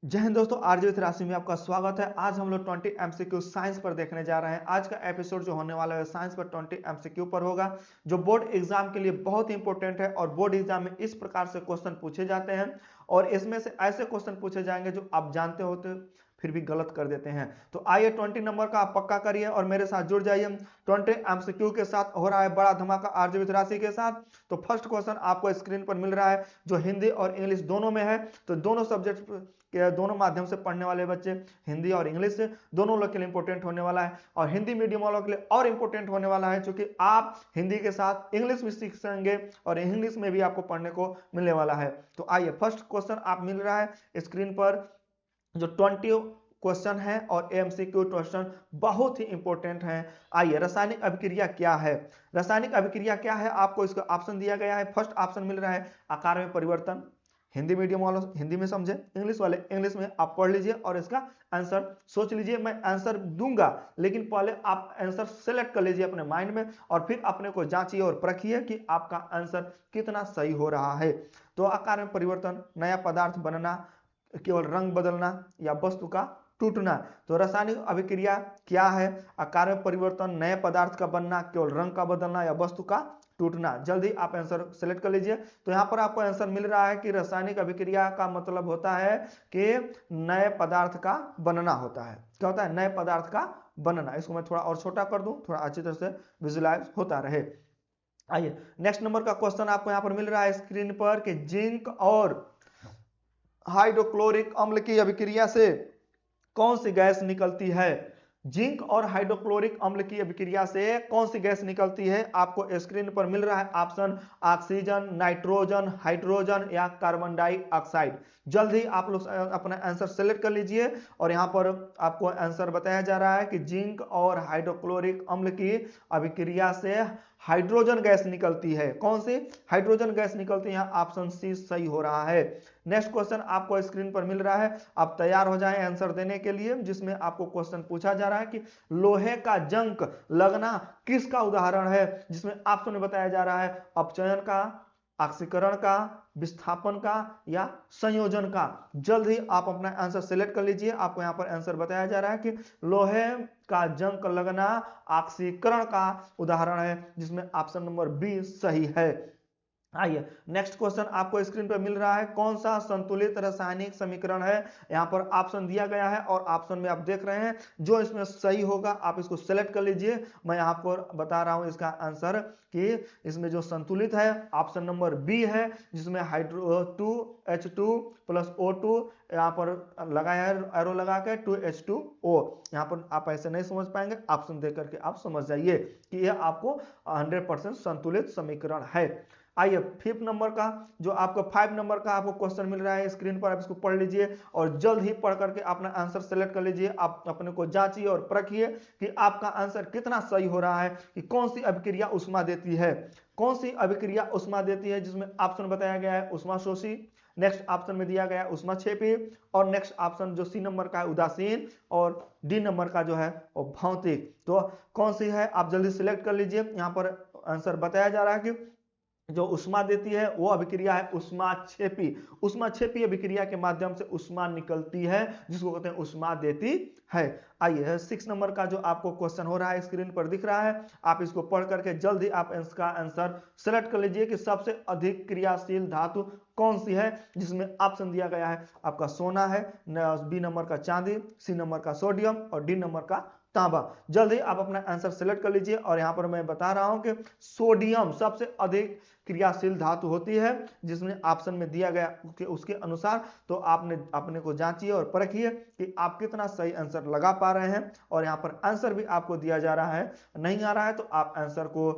जय हिंद दोस्तों, RJ with राशि में आपका स्वागत है। आज हम लोग 20 एमसीक्यू साइंस पर देखने जा रहे हैं। आज का एपिसोड जो होने वाला है साइंस पर 20 एमसीक्यू पर होगा, जो बोर्ड एग्जाम के लिए बहुत इंपॉर्टेंट है। और बोर्ड एग्जाम में इस प्रकार से क्वेश्चन पूछे जाते हैं और इसमें से ऐसे क्वेश्चन पूछे जाएंगे जो आप जानते होते फिर भी गलत कर देते हैं। तो आइए 20 नंबर का आप पक्का करिए और मेरे साथ जुड़ जाइए। 20 एमसीक्यू के साथ हो रहा है बड़ा धमाका आरजे विथ राशि के साथ। तो फर्स्ट क्वेश्चन आपको स्क्रीन पर मिल रहा है, जो हिंदी और इंग्लिश दोनों में है। तो दोनों सब्जेक्ट के दोनों माध्यम से पढ़ने वाले बच्चे, हिंदी और इंग्लिश से, दोनों लोग के लिए इंपॉर्टेंट होने वाला है। और हिंदी मीडियम वालों के लिए और इंपॉर्टेंट होने वाला है, क्योंकि आप हिंदी के साथ इंग्लिश भी सीख सकेंगे और इंग्लिश में भी आपको पढ़ने को मिलने वाला है। तो आइए, फर्स्ट क्वेश्चन आप मिल रहा है स्क्रीन पर, जो 20 क्वेश्चन है और एमसीक्यू क्वेश्चन बहुत ही इंपॉर्टेंट है। आइए, रासायनिक अभिक्रिया क्या है। रासायनिक अभिक्रिया क्या है, आपको इसका ऑप्शन दिया गया है। फर्स्ट ऑप्शन मिल रहा है आकार में परिवर्तन। हिंदी मीडियम वालों हिंदी में समझे, इंग्लिश वाले इंग्लिश में आप पढ़ लीजिए और इसका आंसर सोच लीजिए। मैं आंसर दूंगा, लेकिन पहले आप आंसर सेलेक्ट कर लीजिए अपने माइंड में और फिर अपने को जांचिए और परखिए कि आपका आंसर कितना सही हो रहा है। तो आकार में परिवर्तन, नया पदार्थ बनना, केवल रंग बदलना या वस्तु का टूटना। तो रासायनिक अभिक्रिया क्या है? आकार में परिवर्तन, नए पदार्थ का बनना, केवल रंग का बदलना या वस्तु का टूटना। जल्दी आप आंसर सेलेक्ट कर लीजिए। तो यहाँ पर आपको आंसर मिल रहा है कि रासायनिक अभिक्रिया का मतलब होता है कि नए पदार्थ का बनना होता है। क्या होता है? नए पदार्थ का बनना। इसको मैं थोड़ा और छोटा कर दूं, थोड़ा अच्छी तरह से विजुलाइज होता रहे। आइए, नेक्स्ट नंबर का क्वेश्चन आपको यहाँ पर मिल रहा है स्क्रीन पर कि जिंक और हाइड्रोक्लोरिक अम्ल की अभिक्रिया से कौन सी गैस निकलती है? जिंक और हाइड्रोक्लोरिक अम्ल की अभिक्रिया से कौन सी गैस निकलती है? आपको स्क्रीन पर मिल रहा है ऑप्शन ऑक्सीजन, नाइट्रोजन, हाइड्रोजन या कार्बन डाइऑक्साइड। जल्द ही आप लोग अपना आंसर सेलेक्ट कर लीजिए। और यहाँ पर आपको आंसर बताया जा रहा है कि जिंक और हाइड्रोक्लोरिक अम्ल की अभिक्रिया से हाइड्रोजन गैस निकलती है। कौन सी हाइड्रोजन गैस निकलती है? यहाँ ऑप्शन सी सही हो रहा है। नेक्स्ट क्वेश्चन आपको स्क्रीन पर मिल रहा है, आप तैयार हो जाएं आंसर देने के लिए, जिसमें आपको क्वेश्चन पूछा जा रहा है कि लोहे का जंक लगना किसका उदाहरण है? जिसमें ऑप्शन में बताया जा रहा है अपचयन का, ऑक्सीकरण का, विस्थापन का या संयोजन का। जल्द ही आप अपना आंसर सेलेक्ट कर लीजिए। आपको यहां पर आंसर बताया जा रहा है कि लोहे का जंक लगना ऑक्सीकरण का उदाहरण है, जिसमें ऑप्शन नंबर बी सही है। आइए, नेक्स्ट क्वेश्चन आपको स्क्रीन पर मिल रहा है, कौन सा संतुलित रासायनिक समीकरण है? यहाँ पर ऑप्शन दिया गया है और ऑप्शन में आप देख रहे हैं, जो इसमें सही होगा आप इसको सेलेक्ट कर लीजिए। मैं आपको बता रहा हूं इसका आंसर कि इसमें जो संतुलित है ऑप्शन नंबर बी है, जिसमें हाइड्रो 2H2 प्लस O2 यहाँ पर लगाया है एरो लगा के 2H2O। यहाँ पर आप ऐसे नहीं समझ पाएंगे, ऑप्शन देख करके आप समझ जाइए कि यह आपको 100% संतुलित समीकरण है। आइए, फिफ्थ नंबर का, जो आपको 5 नंबर का आपको क्वेश्चन मिल रहा है स्क्रीन पर, आप इसको पढ़ लीजिए और जल्द ही पढ़ करके अपना आंसर सेलेक्ट कर लीजिए। आप अपने को जांचिए और परखिए कि आपका आंसर कितना सही हो रहा है, कि कौन सी अभिक्रिया उष्मा देती है। कौन सी अभिक्रिया उष्मा देती है? जिसमें ऑप्शन बताया गया है उष्माशोषी, नेक्स्ट ऑप्शन में दिया गया है उष्माक्षेपी, और नेक्स्ट ऑप्शन जो सी नंबर का है उदासीन, और डी नंबर का जो है वो भौतिक। तो कौन सी है आप जल्दी सिलेक्ट कर लीजिए। यहाँ पर आंसर बताया जा रहा है कि जो उष्मा देती है वो अभिक्रिया है उष्माक्षेपी। उष्माक्षेपी अभिक्रिया के माध्यम से उष्मा निकलती है, जिसको कहते हैं उष्मा देती है। आइए, 6 नंबर का जो आपको क्वेश्चन हो रहा है स्क्रीन पर दिख रहा है, आप इसको पढ़ करके जल्दी आप इसका आंसर सेलेक्ट कर लीजिए कि सबसे अधिक क्रियाशील धातु कौन सी है? जिसमें ऑप्शन दिया गया है आपका सोना है, बी नंबर का चांदी, सी नंबर का सोडियम और डी नंबर का तांबा। जल्दी आप अपना आंसर सेलेक्ट कर लीजिए। और यहां पर मैं बता रहा हूं कि सोडियम सबसे अधिक क्रियाशील धातु होती है, जिसमें ऑप्शन में दिया गया कि उसके अनुसार। तो आपने अपने को जांचिए और परखिए कि आप कितना सही आंसर लगा पा रहे हैं। और यहाँ पर आंसर भी आपको दिया जा रहा है, नहीं आ रहा है तो आप आंसर को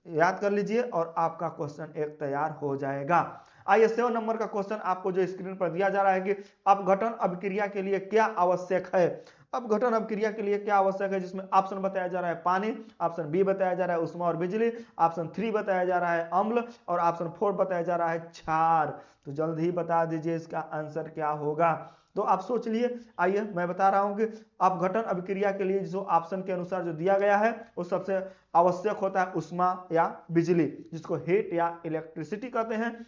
याद कर लीजिए और आपका क्वेश्चन एक तैयार हो जाएगा। आइए, 7 नंबर का क्वेश्चन आपको जो स्क्रीन पर दिया जा रहा है कि अपघटन अभिक्रिया के लिए क्या आवश्यक है? अपघटन अभिक्रिया के लिए क्या आवश्यक है? जिसमें ऑप्शन बताया जा रहा है पानी, ऑप्शन बी बताया जा रहा है उष्मा और बिजली, ऑप्शन 3 बताया जा रहा है अम्ल, और ऑप्शन 4 बताया जा रहा है क्षार। तो जल्द ही बता दीजिए इसका आंसर क्या होगा। तो आप सोच लिए। आइए, मैं बता रहा हूं कि अपघटन अभिक्रिया के लिए जो ऑप्शन के अनुसार जो दिया गया है वो सबसे आवश्यक होता है उष्मा या बिजली, जिसको हीट या इलेक्ट्रिसिटी कहते हैं।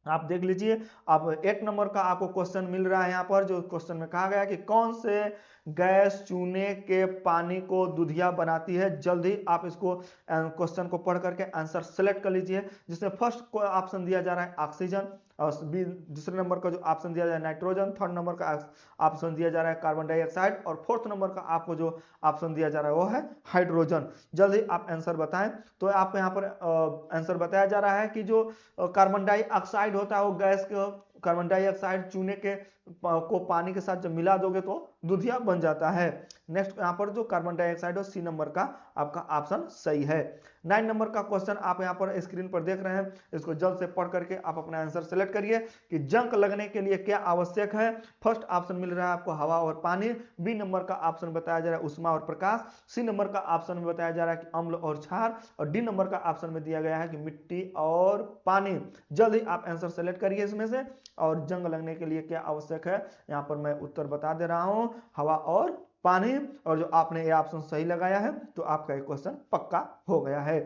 आप देख लीजिए। अब 8 नंबर का आपको क्वेश्चन मिल रहा है यहाँ पर, जो क्वेश्चन में कहा गया कि कौन से गैस चूने के पानी को दूधिया बनाती है। जल्द ही आप इसको क्वेश्चन को पढ़ करके आंसर सेलेक्ट कर लीजिए, जिसमें फर्स्ट ऑप्शन दिया जा रहा है ऑक्सीजन, और दूसरे नंबर का जो ऑप्शन दिया जा रहा है नाइट्रोजन, थर्ड नंबर का ऑप्शन दिया जा रहा है कार्बन डाइऑक्साइड, और फोर्थ नंबर का आपको जो ऑप्शन दिया जा रहा है वो है हाइड्रोजन। जल्द ही आप आंसर बताएं। तो आपको यहाँ पर आंसर बताया जा रहा है कि जो कार्बन डाइऑक्साइड होता है वो गैस को, कार्बन डाइऑक्साइड चूने के को पानी के साथ जब मिला दोगे तो दूधिया बन जाता है। नेक्स्ट यहाँ पर जो कार्बन डाइऑक्साइड हो, सी नंबर का आपका ऑप्शन सही है। 9 नंबर का क्वेश्चन आप यहाँ पर स्क्रीन पर देख रहे हैं, इसको जल्द से पढ़ करके आप अपना आंसर सेलेक्ट करिए कि जंक लगने के लिए क्या आवश्यक है। फर्स्ट ऑप्शन मिल रहा है आपको हवा और पानी, बी नंबर का ऑप्शन बताया जा रहा है उष्मा और प्रकाश, सी नंबर का ऑप्शन में बताया जा रहा है कि अम्ल और क्षार, और डी नंबर का ऑप्शन में दिया गया है कि मिट्टी और पानी। जल्द ही आप आंसर सेलेक्ट करिए इसमें से, और जंग लगने के लिए क्या आवश्यक है यहाँ पर मैं उत्तर बता दे रहा हूं, हवा और पानी। और जो आपने ये ऑप्शन सही लगाया है तो आपका ये क्वेश्चन पक्का हो गया है।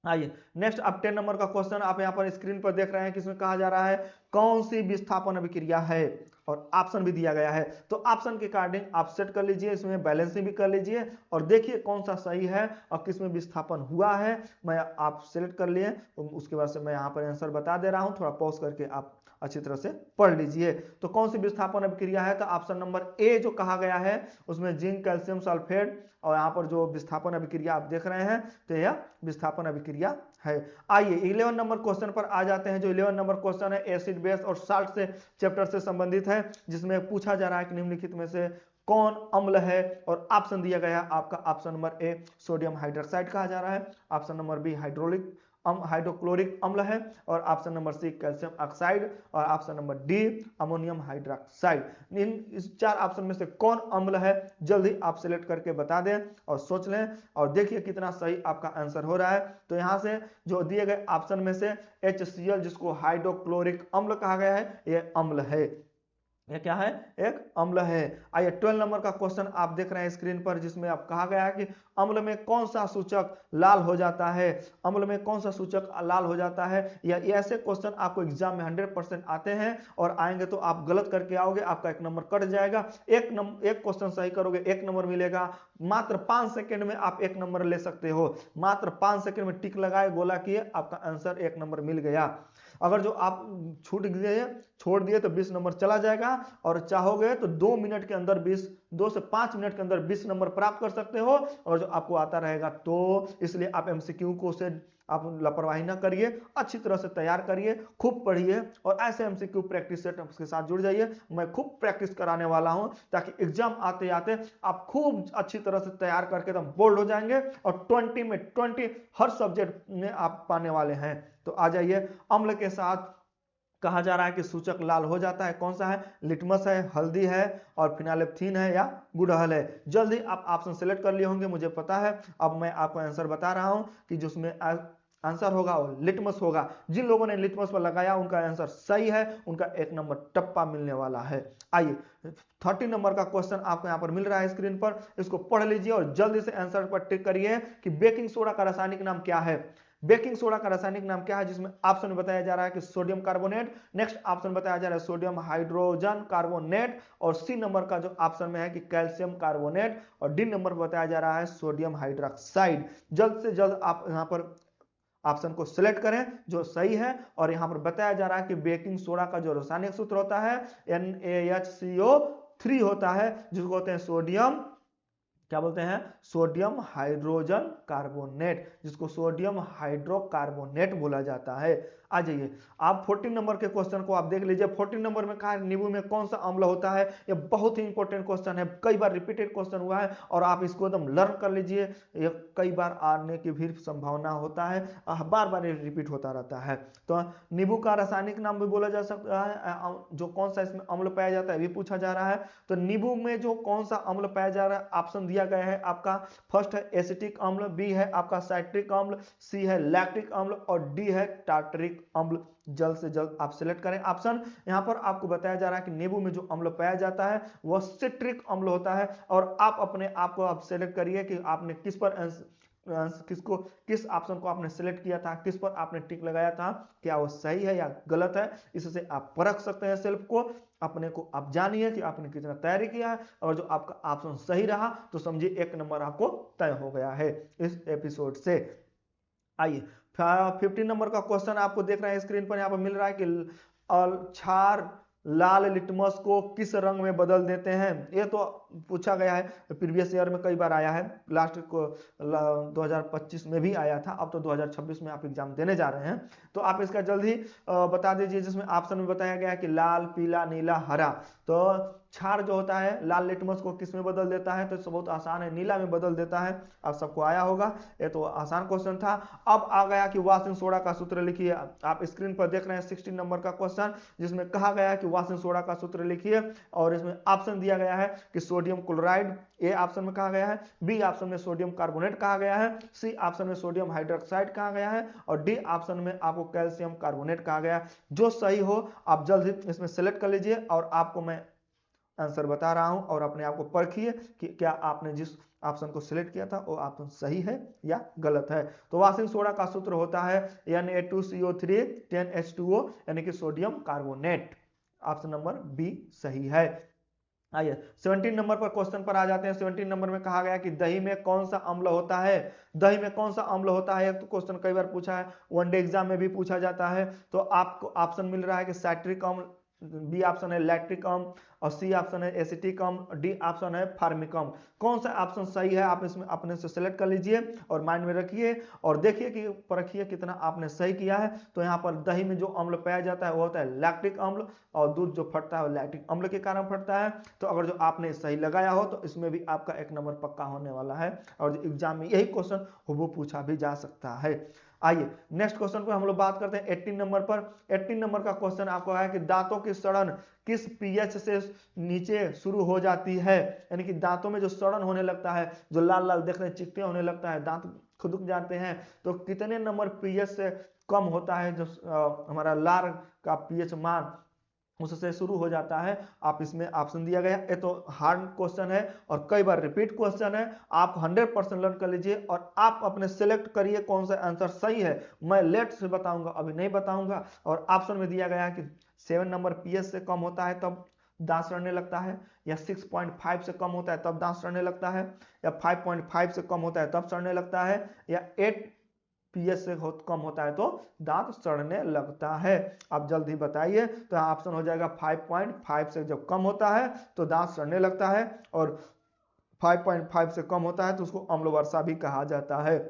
आइए नेक्स्ट, अब 10 नंबर का क्वेश्चन आप यहाँ पर स्क्रीन पर देख रहे हैं कि इसमें कहा जा रहा है कौन सी विस्थापन अभिक्रिया है, और ऑप्शन भी दिया गया है। तो ऑप्शन के अकॉर्डिंग आप सेट कर लीजिए, इसमें बैलेंसिंग भी कर लीजिए और देखिए कौन सा सही है और किस में विस्थापन हुआ है। मैं आप सेलेक्ट कर लिए, तो उसके बाद से मैं यहाँ पर आंसर बता दे रहा हूँ, थोड़ा पॉज करके आप अच्छी तरह से पढ़ लीजिए। तो कौन सी विस्थापन अभिक्रिया है, तो ऑप्शन नंबर ए जो कहा गया है उसमें जिंक कैल्शियम सल्फेट, और यहाँ पर जो विस्थापन अभिक्रिया आप देख रहे हैं तो यह विस्थापन अभिक्रिया है। आइए 11 नंबर क्वेश्चन पर आ जाते हैं। जो 11 नंबर क्वेश्चन है एसिड बेस और साल्ट से चैप्टर से संबंधित है, जिसमें पूछा जा रहा है कि निम्नलिखित में से कौन अम्ल है, और ऑप्शन दिया गया है आपका option number A sodium hydroxide कहा जा रहा है, ऑप्शन नंबर बी हाइड्रोक्लोरिक अम्ल है, और option number C calcium oxide, और option number D ammonium hydroxide. इस 4 ऑप्शन में से कौन अम्ल है, जल्दी आप सिलेक्ट करके बता दें और सोच लें, और देखिए कितना सही आपका आंसर हो रहा है। तो यहां से जो दिए गए ऑप्शन में से HCl जिसको हाइड्रोक्लोरिक अम्ल कहा गया है, यह अम्ल है, यह क्या है, एक अम्ल है। आइए 12 नंबर का क्वेश्चन आप देख रहे हैं स्क्रीन पर, जिसमें आप कहा गया है कि अम्ल में कौन सा सूचक लाल हो जाता है, अम्ल में कौन सा सूचक लाल हो जाता है। या ऐसे क्वेश्चन आपको एग्जाम में 100% आते हैं, और आएंगे तो आप गलत करके आओगे, आपका 1 नंबर कट जाएगा। एक क्वेश्चन सही करोगे 1 नंबर मिलेगा। मात्र 5 सेकंड में आप 1 नंबर ले सकते हो, मात्र 5 सेकंड में टिक लगाए, गोला किए, आपका आंसर 1 नंबर मिल गया। अगर जो आप छोड़ दिए तो 20 नंबर चला जाएगा, और चाहोगे तो 2 से 5 मिनट के अंदर 20 नंबर प्राप्त कर सकते हो, और जो आपको आता रहेगा। तो इसलिए आप एमसीक्यू को से आप लापरवाही ना करिए, अच्छी तरह से तैयार करिए, खूब पढ़िए, और ऐसे एमसीक्यू प्रैक्टिस सेट के साथ जुड़ जाइए। मैं खूब प्रैक्टिस कराने वाला हूं, ताकि एग्जाम आते आते आप खूब अच्छी तरह से तैयार करके एकदम बोल्ड हो जाएंगे, और 20 में 20 हर सब्जेक्ट में आप पाने वाले हैं। तो आ जाइए, अम्ल के साथ कहा जा रहा है कि सूचक लाल हो जाता है, कौन सा है, लिटमस है, हल्दी है, और फिनाइलेप्थीन है, या गुड़हल है। जल्दी आप ऑप्शन सेलेक्ट कर लिए होंगे, मुझे पता है। अब मैं आपको आंसर बता रहा हूं कि जिसमें आंसर होगा वो लिटमस होगा। जिन लोगों ने लिटमस पर लगाया उनका आंसर सही है, उनका 1 नंबर टप्पा मिलने वाला है। आइए 30 नंबर का क्वेश्चन आपको यहाँ पर मिल रहा है स्क्रीन पर, इसको पढ़ लीजिए और जल्दी से आंसर पर टिक करिए कि बेकिंग सोडा का रासायनिक नाम क्या है। बेकिंग सोडा का रासायनिक नाम क्या है, जिसमें ऑप्शन में बताया जा रहा है कि सोडियम कार्बोनेट, नेक्स्ट ऑप्शन बताया जा रहा है सोडियम हाइड्रोजन कार्बोनेट, और सी नंबर का जो ऑप्शन में है कि कैल्शियम कार्बोनेट, और डी नंबर पर बताया जा रहा है सोडियम हाइड्रोक्साइड। जल्द से जल्द आप यहाँ पर ऑप्शन को सिलेक्ट करें जो सही है, और यहां पर बताया जा रहा है कि बेकिंग सोडा का जो रासायनिक सूत्र होता है NaHCO3 होता है, जिसको कहते हैं सोडियम, क्या बोलते हैं, सोडियम हाइड्रोजन कार्बोनेट, जिसको सोडियम हाइड्रोकार्बोनेट बोला जाता है। आ जाइए आप 14 नंबर के क्वेश्चन को आप देख लीजिए। 14 नंबर में कहा है नींबू में कौन सा अम्ल होता है। यह बहुत ही इंपॉर्टेंट क्वेश्चन है, कई बार रिपीटेड क्वेश्चन हुआ है, और आप इसको एकदम लर्न कर लीजिए। यह कई बार आने की भी संभावना होता है, बार बार रिपीट होता रहता है। तो नींबू का रासायनिक नाम भी बोला जा सकता है, जो कौन सा इसमें अम्ल पाया जाता है भी पूछा जा रहा है। तो नींबू में जो कौन सा अम्ल पाया जा रहा है, ऑप्शन दिया गया है आपका, फर्स्ट है एसिटिक अम्ल, बी है आपका साइट्रिक अम्ल, सी है लैक्टिक अम्ल, और डी है टार्टरिक अम्ल। जल्द से जल्द आप सिलेक्ट करें ऑप्शन। यहां पर आपको बताया जा रहा है कि नींबू में जो अम्ल पाया जाता है वह सिट्रिक अम्ल होता है, और आप अपने आप को आप सिलेक्ट करिए कि आपने किस पर किसको, किस ऑप्शन को आपने सिलेक्ट किया था, किस पर आपने टिक लगाया था, क्या वो सही है या गलत है। इससे आप परख सकते हैं सेल्फ को, अपने को आप जानिए कि आपने कितना तैयारी किया है। और जो आपका ऑप्शन सही रहा तो समझिए 1 नंबर आपको तय हो गया है इस एपिसोड से। आइए 15 नंबर का क्वेश्चन आपको देख रहे हैं स्क्रीन पर, यहाँ पर मिल रहा है कि क्षार लाल लिटमस को किस रंग में बदल देते हैं। ये तो पूछा गया है, प्रीवियस ईयर में कई बार आया है, लास्ट को 2025 में भी आया था, अब तो 2026 में आप एग्जाम देने जा रहे हैं। तो आप इसका जल्दी बता दीजिए, जिसमें ऑप्शन में बताया गया है कि लाल, पीला, नीला, हरा। तो क्षार जो होता है लाल लिटमस को किस में बदल देता है, तो बहुत आसान है, नीला में बदल देता है। आप सबको आया होगा, ये तो आसान क्वेश्चन था। अब आ गया कि वाशिंग सोडा का सूत्र लिखिए। आप स्क्रीन पर देख रहे हैं 16 नंबर का क्वेश्चन, जिसमें कहा गया है कि वाशिंग सोडा का सूत्र लिखिए। और इसमें ऑप्शन दिया गया है कि सोडियम क्लोराइड, ए ऑप्शन में कहा गया है, बी ऑप्शन में सोडियम कार्बोनेट कहा गया है, सी ऑप्शन में सोडियम हाइड्रोक्साइड कहा गया है, और डी ऑप्शन में आपको कैल्शियम कार्बोनेट कहा गया है। जो सही हो आप जल्द ही इसमें सेलेक्ट कर लीजिए, और आपको मैं आंसर बता रहा हूं, और अपने आप को परखिए कि क्या आपने जिस ऑप्शन को सिलेक्ट किया था वो ऑप्शन सही है या गलत है। तो वाशिंग सोडा का सूत्र होता है Na2CO3 10H2O, यानी कि sodium carbonate. Option number B सही है। आइए 17 नंबर पर क्वेश्चन पर आ जाते हैं। 17 नंबर में कहा गया कि दही में कौन सा अम्ल होता है। दही में कौन सा अम्ल होता है, तो क्वेश्चन कई बार पूछा है, वनडे एग्जाम में भी पूछा जाता है। तो आपको ऑप्शन मिल रहा है कि साइट्रिक अम्ल, बी ऑप्शन है लैक्टिक अम्ल, और सी ऑप्शन है एसिटिक अम्ल, डी ऑप्शन है फार्मिक अम्ल। कौन सा ऑप्शन सही है आप इसमें अपने से सेलेक्ट कर लीजिए और माइंड में रखिए, और देखिए कि परखिए कितना आपने सही किया है। तो यहाँ पर दही में जो अम्ल पाया जाता है वो होता है लैक्टिक अम्ल, और दूध जो फटता है वो लैक्टिक अम्ल के कारण फटता है। तो अगर जो आपने सही लगाया हो तो इसमें भी आपका 1 नंबर पक्का होने वाला है, और एग्जाम में यही क्वेश्चन वो पूछा भी जा सकता है। आइए नेक्स्ट क्वेश्चन पर हम लोग बात करते हैं 18 नंबर पर। 18 नंबर का क्वेश्चन आपको है कि दांतों की सड़न किस पीएच से नीचे शुरू हो जाती है, यानी कि दांतों में जो सड़न होने लगता है, जो लाल लाल देखने चिकटे होने लगता है, दांत खुदक जाते हैं, तो कितने नंबर पीएच से कम होता है जो हमारा लार का पीएच मान उससे शुरू हो जाता है। आप इसमें ऑप्शन दिया गया, ये तो हार्ड क्वेश्चन है और कई बार रिपीट क्वेश्चन है। आप 100% लर्न कर लीजिए और आप अपने सेलेक्ट करिए कौन सा आंसर सही है। मैं लेट से बताऊंगा, अभी नहीं बताऊंगा। और ऑप्शन में दिया गया है कि 7 नंबर पीएच से कम होता है तब दांत सड़ने लगता है, या 6.5 से कम होता है तब दांत सड़ने लगता है, या 5.5 से कम होता है तब सड़ने लगता है, या 8 पीएच से कम होता है तो दांत सड़ने लगता है। आप जल्दी बताइए। तो ऑप्शन हो जाएगा 5.5 से जब कम होता है तो दांत सड़ने लगता है, और 5.5 से कम होता है तो उसको अम्ल वर्षा भी कहा जाता है।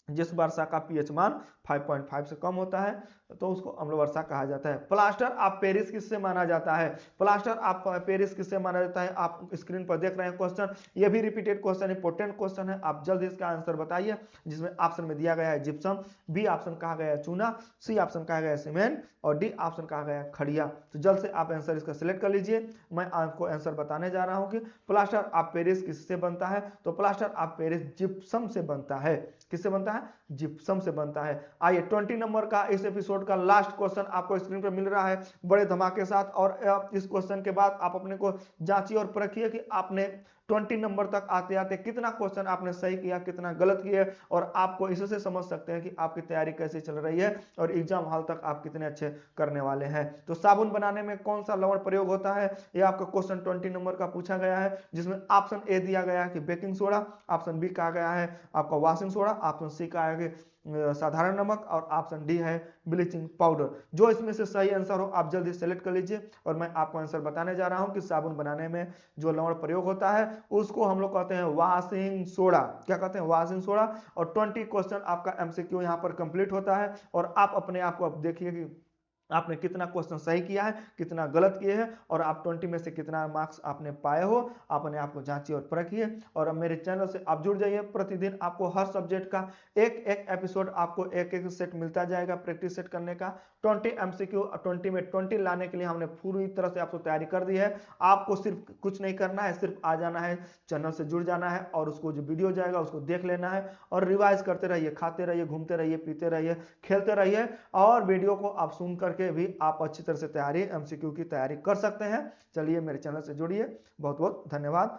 जिस वर्षा का पीएच मान 5.5 से कम होता है तो उसको अम्ल वर्षा कहा जाता है। प्लास्टर ऑफ पेरिस किससे माना जाता है। प्लास्टर ऑफ पेरिस किससे माना जाता है, आप स्क्रीन पर देख रहे हैं क्वेश्चन, ये भी रिपीटेड क्वेश्चन, इंपोर्टेंट क्वेश्चन है। आप जल्दी इसका आंसर बताइए, जिसमें ऑप्शन में दिया गया है जिप्सम, बी ऑप्शन कहा गया है चूना, सी ऑप्शन कहा गया है सीमेंट, और डी ऑप्शन कहा गया है खड़िया। तो जल्द से आप आंसर इसका सिलेक्ट कर लीजिए। मैं आपको आंसर बताने जा रहा हूं कि प्लास्टर ऑफ पेरिस किससे बनता है। तो प्लास्टर ऑफ पेरिस जिप्सम से बनता है। किससे बनता है, जिप्सम से बनता है। आइए 20 नंबर का इस एपिसोड का लास्ट क्वेश्चन आपको स्क्रीन पर मिल रहा है बड़े धमाके के साथ, और इस क्वेश्चन के बाद आप अपने को जांचिए और परखिए कि आपने 20 नंबर तक आते आते कितना क्वेश्चन आपने सही किया, कितना गलत किया, और आपको इससे समझ सकते हैं कि आपकी तैयारी कैसे चल रही है और एग्जाम हॉल तक आप कितने अच्छे करने वाले हैं। तो साबुन बनाने में कौन सा लवण प्रयोग होता है, यह आपका क्वेश्चन 20 नंबर का पूछा गया है, जिसमें ऑप्शन ए दिया गया है कि बेकिंग सोडा, ऑप्शन बी कहा गया है आपका वॉशिंग सोडा, ऑप्शन सी कहा है कि साधारण नमक, और ऑप्शन डी है ब्लीचिंग पाउडर। जो इसमें से सही आंसर हो आप जल्दी सेलेक्ट कर लीजिए, और मैं आपको आंसर बताने जा रहा हूं कि साबुन बनाने में जो लवण प्रयोग होता है उसको हम लोग कहते हैं वॉशिंग सोडा। क्या कहते हैं, वॉशिंग सोडा। और 20 क्वेश्चन आपका एमसीक्यू यहां पर कंप्लीट होता है, और आप अपने आप को अब देखिए कि आपने कितना क्वेश्चन सही किया है, कितना गलत किए हैं, और आप 20 में से कितना मार्क्स आपने पाए हो। अपने आप को जांचिए और परखिए, और अब मेरे चैनल से आप जुड़ जाइए। प्रतिदिन आपको हर सब्जेक्ट का एक एक एपिसोड, आपको एक एक सेट मिलता जाएगा प्रैक्टिस सेट करने का। 20 एमसीक्यू 20 में 20 लाने के लिए हमने पूरी तरह से आपको तैयारी कर दी है। आपको सिर्फ कुछ नहीं करना है, सिर्फ आ जाना है, चैनल से जुड़ जाना है, और उसको जो वीडियो जाएगा उसको देख लेना है, और रिवाइज करते रहिए, खाते रहिए, घूमते रहिए, पीते रहिए, खेलते रहिए, और वीडियो को आप सुन करके भी आप अच्छी तरह से तैयारी एमसीक्यू की तैयारी कर सकते हैं। चलिए मेरे चैनल से जुड़िए। बहुत बहुत धन्यवाद।